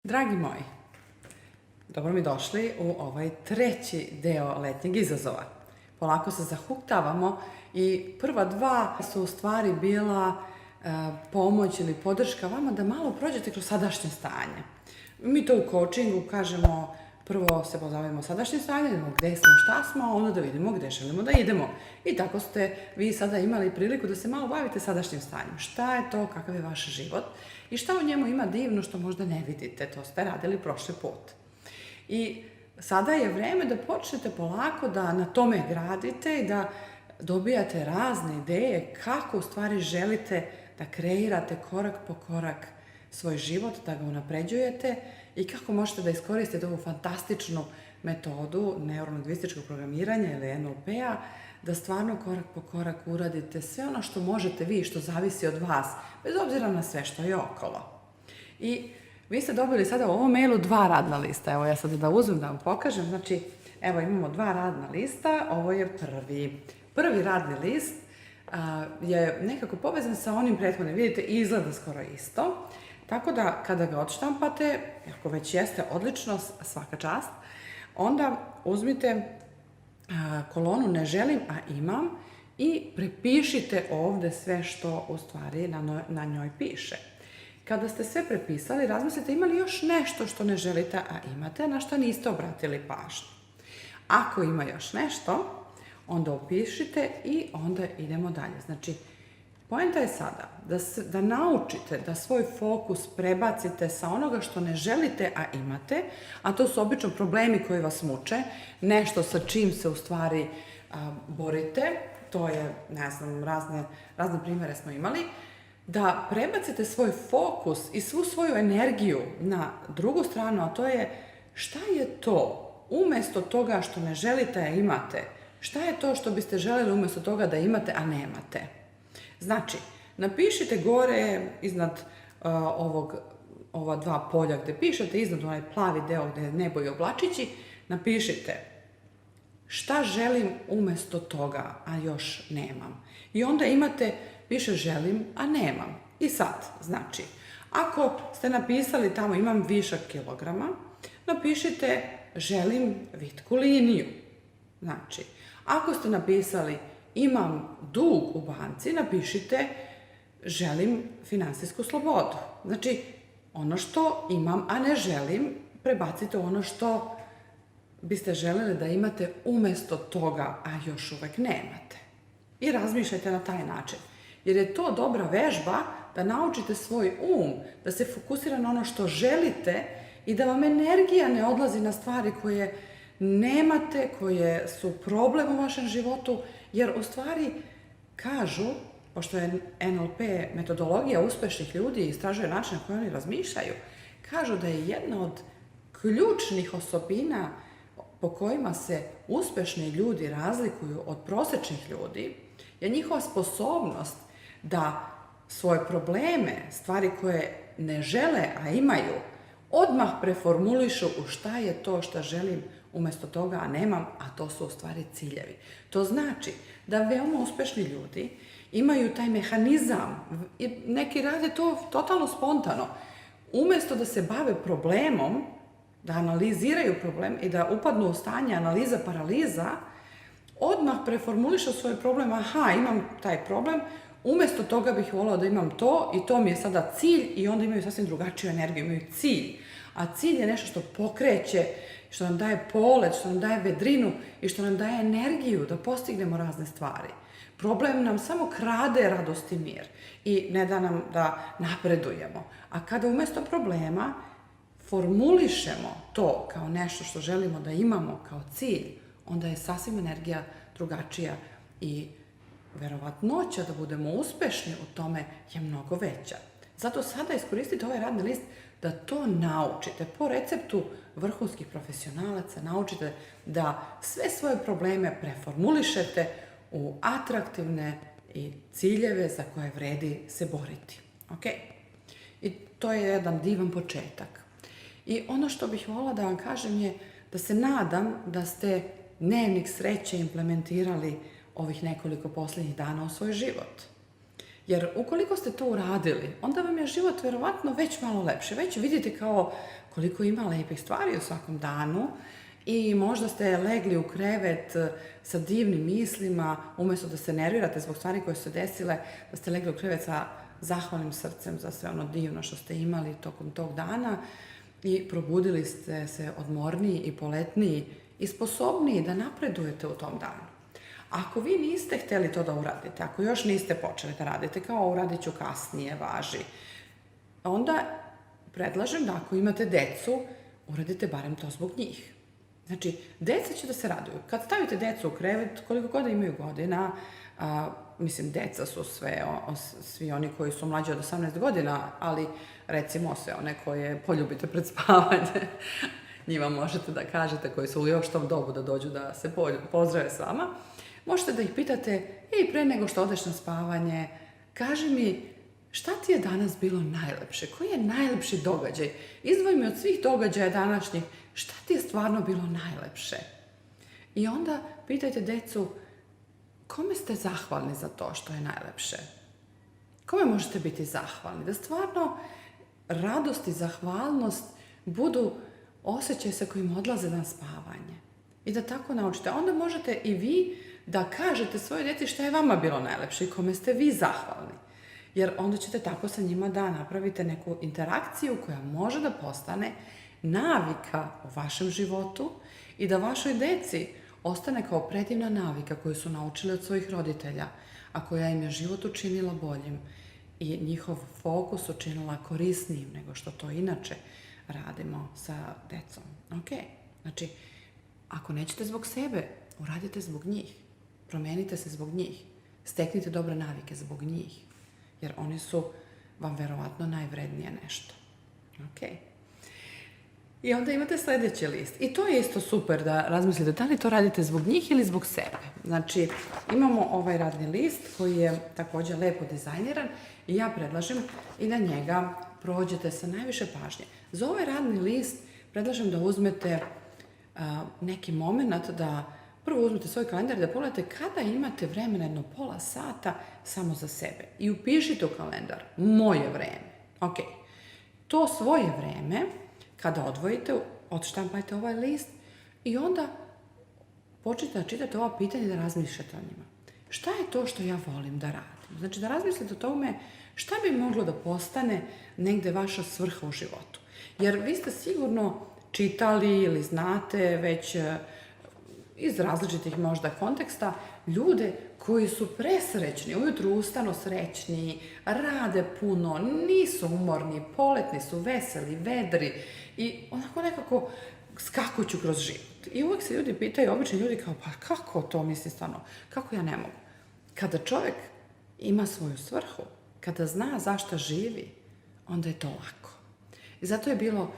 Dragi moji, dobro mi došli u ovaj treći deo letnjeg izazova. Polako se zahuktavamo i prva dva su u stvari bila pomoć ili podrška vama da malo prođete kroz sadašnje stanje. Mi to u coachingu kažemo, prvo se pozabavimo sadašnjim stanjem, vidimo gde smo, šta smo, a onda da vidimo gde želimo da idemo. I tako ste vi sada imali priliku da se malo bavite sadašnjim stanjem. Šta je to, kakav je vaš život i šta u njemu ima divno što možda ne vidite, to ste radili prošli put. I sada je vreme da počnete polako da na tome gradite i da dobijate razne ideje kako u stvari želite da kreirate korak po korak svoj život, da ga unapređujete i kako možete da iskoristite ovu fantastičnu metodu neurolingvističkog programiranja ili NLP-a, da stvarno korak po korak uradite sve ono što možete vi, što zavisi od vas, bez obzira na sve što je okolo. I vi ste dobili sada u ovom mailu 2 radna lista. Evo ja sada da uzmem da vam pokažem. Znači, evo imamo 2 radna lista, ovo je prvi. Prvi radni list je nekako povezan sa onim prethodnim. Vidite, izgleda skoro isto. Tako da kada ga odštampate, ako već jeste odlično, svaka čast, onda uzmite kolonu ne želim, a imam i prepišite ovde sve što u stvari na njoj piše. Kada ste sve prepisali, razmislite ima li još nešto što ne želite, a imate, na što niste obratili pažnju. Ako ima još nešto, onda opišite i onda idemo dalje. Znači, poenta je sada da naučite da svoj fokus prebacite sa onoga što ne želite, a imate, a to su obično problemi koji vas muče, nešto sa čim se u stvari borite, to je, ne znam, razne primere smo imali, da prebacite svoj fokus i svu svoju energiju na drugu stranu, a to je šta je to umesto toga što ne želite, a imate, šta je to što biste želeli umesto toga da imate, a nemate. Znači, napišite gore iznad ova 2 polja gde pišete, iznad onaj plavi deo gde je nebo i oblačići, napišite šta želim umesto toga, a još nemam. I onda piše želim, a nemam. I sad, znači, ako ste napisali tamo imam višak kilograma, napišite želim vitku liniju. Znači, ako ste napisali imam dug u banci, napišite želim finansijsku slobodu. Znači, ono što imam, a ne želim, prebacite ono što biste želeli da imate umesto toga, a još uvek nemate. I razmišljajte na taj način. Jer je to dobra vežba da naučite svoj da se fokusira na ono što želite i da vam energija ne odlazi na stvari koje nemate, koje su problem u vašem životu, jer u stvari kažu, pošto je NLP metodologija uspešnih ljudi i istražuje način na koji oni razmišljaju, kažu da je jedna od ključnih osobina po kojima se uspešni ljudi razlikuju od prosečnih ljudi je njihova sposobnost da svoje probleme, stvari koje ne žele, a imaju, odmah preformulišu u šta je to što želim umesto toga, a nemam, a to su u stvari ciljevi. To znači da veoma uspešni ljudi imaju taj mehanizam, neki rade to totalno spontano. Umesto da se bave problemom, da analiziraju problem i da upadnu u stanje analiza paraliza, odmah preformulišu svoj problem, aha, imam taj problem, umesto toga bih volao da imam to i to mi je sada cilj i onda imaju sasvim drugačiju energiju, imaju cilj. A cilj je nešto što pokreće, što nam daje polet, što nam daje vedrinu i što nam daje energiju da postignemo razne stvari. Problem nam samo krade radost i mir i ne da nam da napredujemo. A kada umesto problema formulišemo to kao nešto što želimo da imamo kao cilj, onda je sasvim energija drugačija i verovatnoća da budemo uspešni u tome je mnogo veća. Zato sada iskoristite ovaj radni list da to naučite. Po receptu vrhunskih profesionalaca naučite da sve svoje probleme preformulišete u atraktivne i ciljeve za koje vredi se boriti. Ok? I to je jedan divan početak. I ono što bih volila da vam kažem je da se nadam da ste dnevnik sreće implementirali ovih nekoliko poslednjih dana u svoj život. Jer ukoliko ste to uradili, onda vam je život verovatno već malo lepši. Već vidite kao koliko ima lepih stvari u svakom danu i možda ste legli u krevet sa divnim mislima, umjesto da se nervirate zbog stvari koje su se desile, da ste legli u krevet sa zahvalnim srcem za sve ono divno što ste imali tokom tog dana i probudili ste se odmorniji i poletniji i sposobniji da napredujete u tom danu. Ako vi niste htjeli to da uradite, ako još niste počeli da radite, kao uradit ću kasnije, važi, onda predlažem da ako imate decu, uradite barem to zbog njih. Znači, deca će da se raduju. Kad stavite decu u krevet, koliko god imaju godina, mislim, deca su svi oni koji su mlađi od 18 godina, ali recimo sve one koje poljubite pred spavanje, njima možete da kažete, koji su u još tom dobu da dođu da se pozdrave s vama, možete da ih pitate, pre nego što odeš na spavanje, kaži mi šta ti je danas bilo najlepše, koji je najlepši događaj, izdvoj mi od svih događaja današnjih, šta ti je stvarno bilo najlepše. I onda pitajte decu, kome ste zahvalni za to što je najlepše? Kome možete biti zahvalni? Da stvarno radost i zahvalnost budu osjećaj sa kojim odlaze na spavanje. I da tako naučite. Onda možete i vi da kažete svojoj djeci šta je vama bilo najlepše i kome ste vi zahvalni. Jer onda ćete tako sa njima da napravite neku interakciju koja može da postane navika u vašem životu i da vašoj deci ostane kao predivna navika koju su naučili od svojih roditelja, a koja im je život učinila boljim i njihov fokus učinila korisnijim nego što to inače radimo sa decom. Znači, ako nećete zbog sebe, uradite zbog njih. Promenite se zbog njih. Steknite dobre navike zbog njih. Jer oni su vam verovatno najvrednije nešto. I onda imate sljedeći list. I to je isto super da razmislite da li to radite zbog njih ili zbog sebe. Znači, imamo ovaj radni list koji je također lepo dizajniran i ja predlažem i da njega prođete sa najviše pažnje. Za ovaj radni list predlažem da uzmete neki moment da prvo uzmete svoj kalendar i da pogledate kada imate vremena, jedno pola sata samo za sebe. I upišite u kalendar moje vreme. To svoje vreme, kada odvojite, odštampajte ovaj list i onda počnite da čitate ova pitanja i da razmišljate o njima. Šta je to što ja volim da radim? Znači da razmislite o tome šta bi moglo da postane negde vaša svrha u životu. Jer vi ste sigurno čitali ili znate već iz različitih možda konteksta ljude koji su presrećni, ujutru ustanu srećni, rade puno, nisu umorni, poletni su, veseli, vedri i onako nekako skakuću kroz život. I uvek se ljudi pitaju, obični ljudi kao, pa kako to misli stvarno, kako ja ne mogu? Kada čovjek ima svoju svrhu, kada zna zašto živi, onda je to lako. I zato je bilo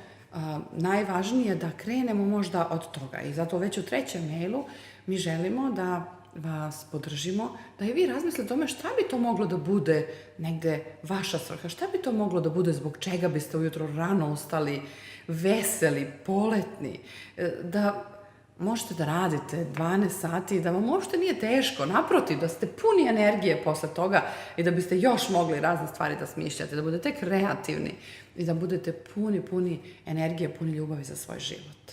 najvažnije da krenemo možda od toga. I zato već u 3. mailu mi želimo da vas podržimo, da i vi razmislite o tome šta bi to moglo da bude negde vaša svrha, šta bi to moglo da bude zbog čega biste ujutro rano ustali, veseli, poletni, da možete da radite 12 sati i da vam uopšte nije teško, naprotiv, da ste puni energije posle toga i da biste još mogli razne stvari da smišljate, da budete kreativni i da budete puni energije, puni ljubavi za svoj život.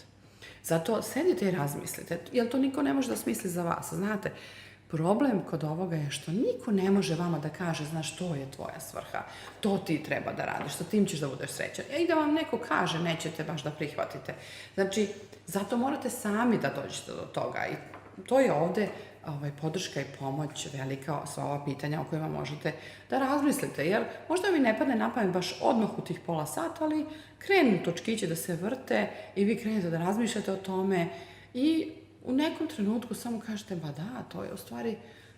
Zato sedite i razmislite, jer to niko ne može da smisli za vas. Znate, problem kod ovoga je što niko ne može vama da kaže, znaš, to je tvoja svrha, to ti treba da radiš, sa tim ćeš da budeš srećan. I da vam neko kaže, nećete baš da prihvatite. Znači, zato morate sami da dođete do toga i to je ovde podrška i pomoć velika sva ova pitanja o kojima možete da razmislite, jer možda mi ne padne na pamet baš odmah u tih pola sata, ali krenu točkići da se vrte i vi krenete da razmišljate o tome i u nekom trenutku samo kažete, ba da, to je u stvari,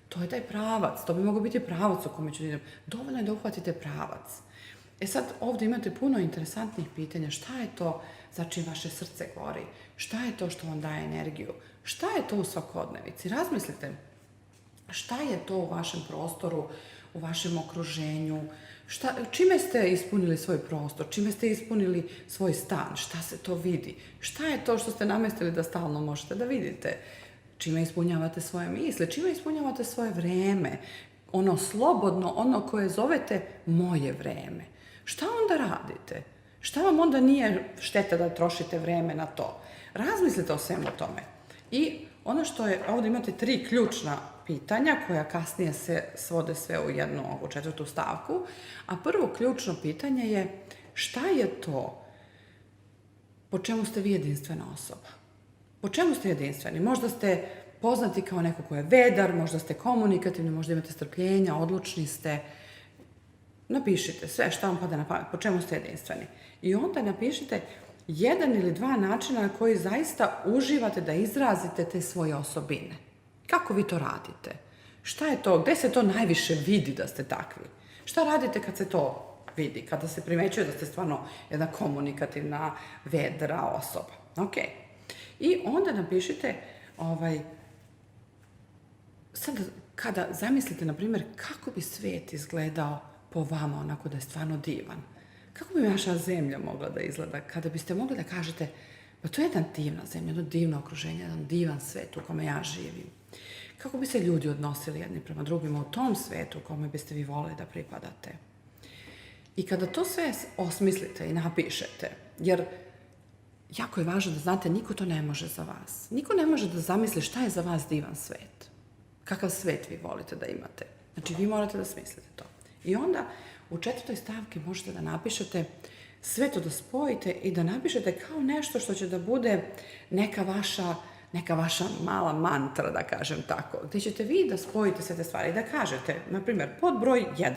to je taj pravac, to bi mogao biti pravac u kome ću da idem. Dovoljno je da uhvatite pravac. Sad ovdje imate puno interesantnih pitanja, šta je to za čim vaše srce gori, šta je to što vam daje energiju, šta je to u svakodnevici, razmislite šta je to u vašem prostoru, u vašem okruženju, čime ste ispunili svoj prostor, čime ste ispunili svoj stan, šta se to vidi, šta je to što ste namestili da stalno možete da vidite, čime ispunjavate svoje misle, čime ispunjavate svoje vreme, ono slobodno, ono koje zovete moje vreme. Šta onda radite? Šta vam onda nije šteta da trošite vreme na to? Razmislite o svemu tome. I ono što je, ovdje imate 3 ključna pitanja koja kasnije se svode sve u jednu ovu 4. stavku, a prvo ključno pitanje je šta je to po čemu ste vi jedinstvena osoba? Po čemu ste jedinstveni? Možda ste poznati kao neko ko je vedar, možda ste komunikativni, možda imate strpljenja, odlučni ste. Napišite sve šta vam pada na pamet, po čemu ste jedinstveni. I onda napišite 1 ili 2 načina na koji zaista uživate da izrazite te svoje osobine. Kako vi to radite? Šta je to? Gde se to najviše vidi da ste takvi? Šta radite kad se to vidi? Kada se primećuje da ste stvarno jedna komunikativna, vedra osoba. Ok. I onda napišite, sad kada zamislite, na primjer, kako bi svijet izgledao po vama onako da je stvarno divan. Kako bi naša zemlja mogla da izgleda? Kada biste mogli da kažete, pa to je jedna divna zemlja, jedno divno okruženje, jedan divan svet u kome ja živim. Kako bi se ljudi odnosili jedni prema drugima u tom svetu u kome biste vi voleli da pripadate? I kada to sve osmislite i napišete, jer jako je važno da znate, niko to ne može za vas. Niko ne može da zamisli šta je za vas divan svet. Kakav svet vi volite da imate. Znači, vi morate da smislite to. I onda u 4. stavki možete da napišete sve to, da spojite i da napišete kao nešto što će da bude neka vaša mala mantra, da kažem tako, gde ćete vi da spojite sve te stvari i da kažete, na primjer, pod broj 1,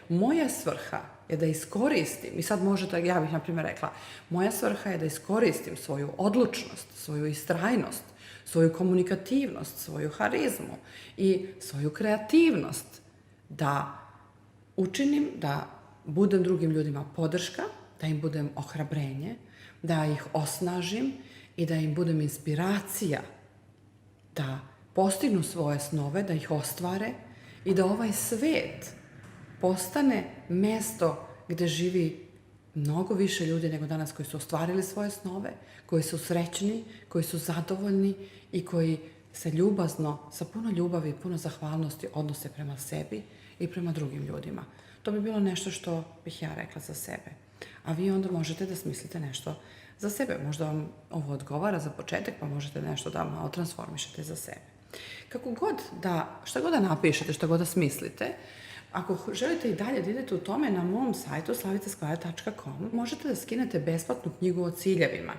moja svrha je da iskoristim, i sad možete, ja bih na primjer rekla, moja svrha je da iskoristim svoju odlučnost, svoju istrajnost, svoju komunikativnost, svoju harizmu i svoju kreativnost, da učinim da budem drugim ljudima podrška, da im budem ohrabrenje, da ih osnažim i da im budem inspiracija da postignu svoje snove, da ih ostvare i da ovaj svet postane mesto gde živi mnogo više ljudi nego danas koji su ostvarili svoje snove, koji su srećni, koji su zadovoljni i koji se ljubazno, sa puno ljubavi i puno zahvalnosti odnose prema sebi i prema drugim ljudima. To bi bilo nešto što bih ja rekla za sebe. A vi onda možete da smislite nešto za sebe. Možda vam ovo odgovara za početak, pa možete nešto da malo transformišete za sebe. Kako god da, šta god da napišete, šta god da smislite, ako želite i dalje da idete u tome, na mom sajtu slavicasquire.com možete da skinete besplatnu knjigu o ciljevima.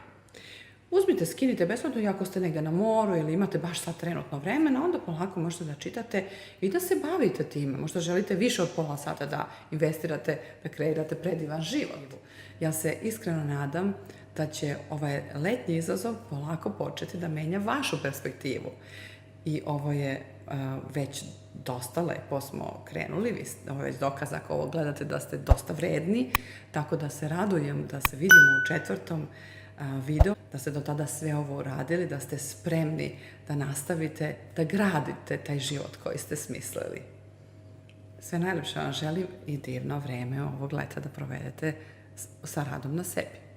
Uzmite, skinite besplatno i ako ste negde na moru ili imate baš sad trenutno vremena, onda polako možete da čitate i da se bavite time. Možda želite više od pola sata da investirate, da kreirate predivan život. Ja se iskreno nadam da će ovaj letnji izazov polako početi da menja vašu perspektivu. I ovo je već dosta lepo smo krenuli, ovo je već dokaz ako ovo gledate da ste dosta vredni, tako da se radujem da se vidimo u 4. video, da ste do tada sve ovo uradili, da ste spremni da nastavite, da gradite taj život koji ste smislili. Sve najlepše vam želim i divno vreme ovog leta da provedete sa radom na sebi.